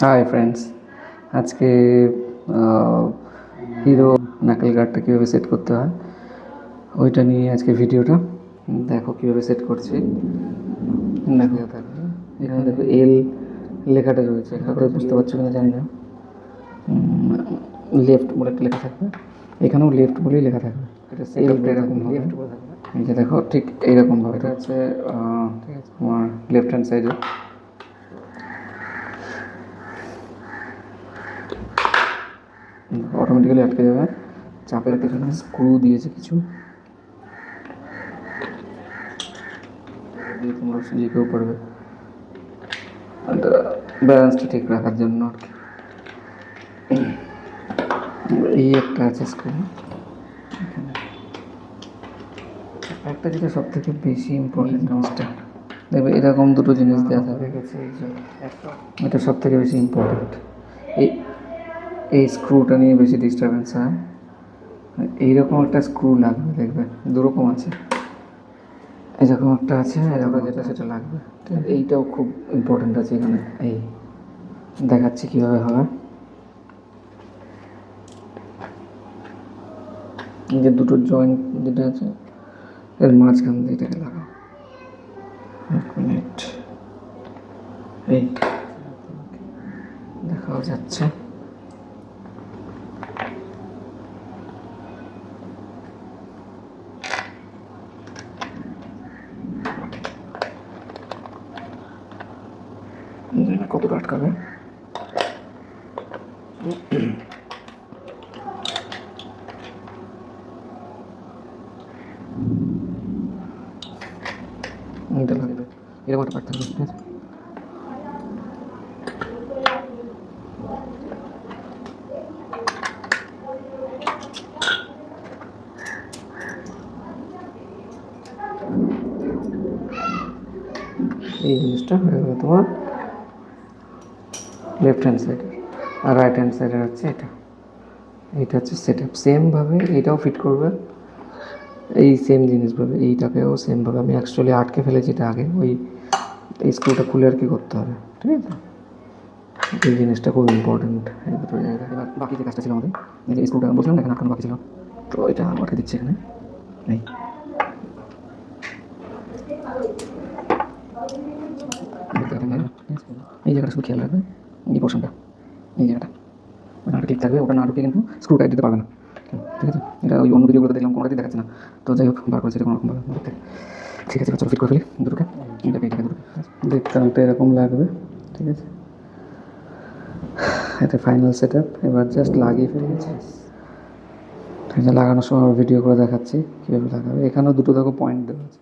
Hi friends, আজকে hero নাকেল গার্ডটা কীভাবে set করতে হয় ওইটা নিয়ে আজকে ভিডিওটা। দেখো কীভাবে সেট করছি। দেখো এখানে দেখো এল লেখাটা রয়েছে, এখানে করে বুঝতে পারছো কিনা জানি না। লেফট বলে একটা লেখা থাকবে, এখানেও লেফট বলেই লেখা থাকবে। এটা এলটা এরকম লেফট বলে থাকবে, এই যে দেখো ঠিক এইরকমভাবে। এটা হচ্ছে ঠিক আছে তোমার লেফট হ্যান্ড সাইডে। অটোমেটিক্যালি আটকে যাবে। চাপের পেছনে স্ক্রু দিয়েছে কিছু, দিয়ে তোমরা যে কেউ পারবে ব্যালেন্সটা ঠিক রাখার জন্য আর কি। এই একটা আছে স্ক্রু, একটা যেটা সব থেকে বেশি ইম্পর্টেন্ট জিনিসটা দেখবে, এরকম দুটো জিনিস দেওয়া থাকে। এটা সব থেকে বেশি ইম্পর্টেন্ট। এই স্ক্রুটা নিয়ে বেশি ডিস্টারবেন্স হয়। এইরকম একটা স্ক্রু লাগবে, দেখবে দুরকম আছে, এরকম একটা আছে, এরকম যেটা সেটা লাগবে। এইটাও খুব ইম্পর্টেন্ট আছে এখানে। এই দেখাচ্ছি কীভাবে হবে। এই যে দুটো জয়েন্ট যেটা আছে এর মাঝখান দিয়ে এটাকে লাগাও। এক মিনিট, এই দেখাও যাচ্ছে। কতটা আটকাবে, এটা লাগবে, এরকম একটা পার্ট থাকবে। ঠিক আছে, এই জিনিসটা হয়ে গেল তোমার লেফট হ্যান্ড সাইডের। আর রাইট হ্যান্ড সাইডের হচ্ছে এটা। এইটা হচ্ছে সেট আপ। সেমভাবে এইটাও ফিট করবে, এই সেম জিনিসভাবে এইটাকেও সেমভাবে। আমি অ্যাকচুয়ালি আটকে ফেলেছি এটা আগে, ওই এই স্ক্রুটা খুলে আর কি করতে হবে। ঠিক আছে, এই জিনিসটা খুব ইম্পর্টেন্ট এই দুটো জায়গায়। এবার বাকি যে কাজটা ছিল আমাদের, এই যে স্ক্রুটা বলছিলাম এখানে আটকানো বাকি ছিল, তো এটা আটকে দিচ্ছি এখানে। এই জায়গাটা শুধু খেয়াল রাখবে, এই পোর্শনটা, এই জায়গাটা ওটা ঠিক থাকবে। ওটা না ঢুকে কিন্তু স্ক্রু টাইট দিতে পারবে না। ঠিক আছে, এটা ওই অন্য ভিডিওগুলোতে দেখলাম কোনোটাই দেখাচ্ছে না, তো যাই হোক বার করেছে কোনো রকমভাবে দেখতে। ঠিক আছে, চলো ফিট করে ফেলি দুটোকে। এটাকে দুটোকে দেখতে অনেকটা এরকম লাগবে। ঠিক আছে, এটা ফাইনাল সেট আপ। এবার জাস্ট লাগিয়ে ফেলেছি। ঠিক আছে, লাগানোর সময় ভিডিও করে দেখাচ্ছি কীভাবে লাগাবে। এখানেও দুটো দেখো পয়েন্ট দেওয়া আছে।